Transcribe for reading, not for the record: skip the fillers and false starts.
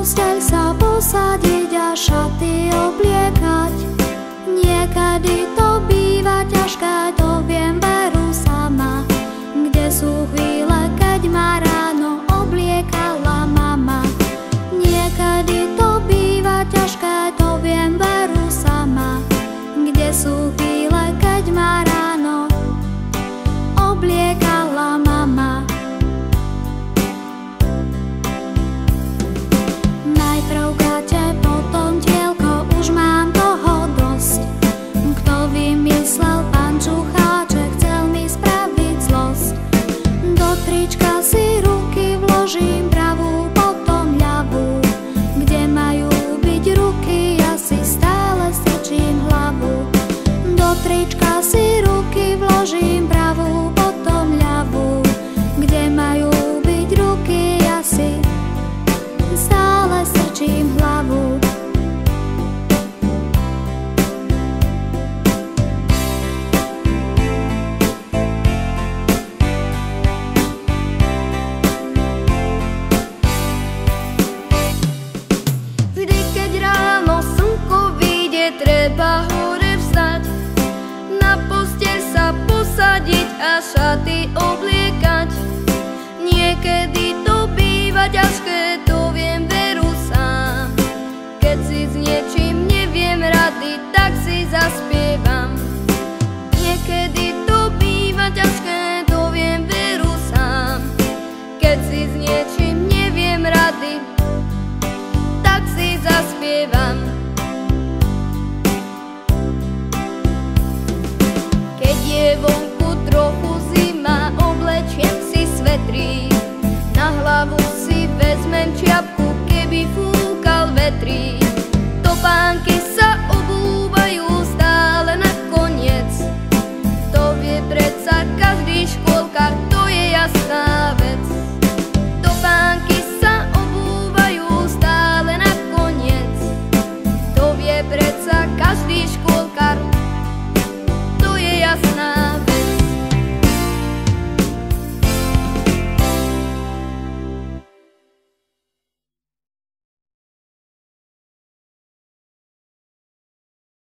posteľ sa posadiť a šaty obliekať. Niekedy to býva ťažké, to viem veru sama. Kde sú chvíle, keď ma ráno obliekala mama. Niekedy to býva ťažké, to viem veru sama. Kde sú chvíle, keď ma ráno obliekala mama. Najprv gate, potom dielko, už mám toho dosť. Kto vymyslel pančucha, že chcel mi spraviť zlosť? Do trička si ruky vložím, pravú, potom ľavú. Kde majú byť ruky, ja si stále strčím hlavu. Do trička si ruky vložím, pravú, potom ľavú. Kde majú byť ruky, ja si stále strčím hlavu. Vždy, keď ráno slnko vyjde, treba hore vstať, na posteľ sa posadiť a šaty obliekať. Niekedy to býva ťažké, to viem veru sám. Keď si s niečím neviem rady, tak si zaspievam. Niekedy to býva ťažké, to viem veru sám. Keď si s niečím neviem rady, tak si zaspievam. Keď je vonku trochu zima, oblečiem si svetrík, na hlavu si vezmem čiapku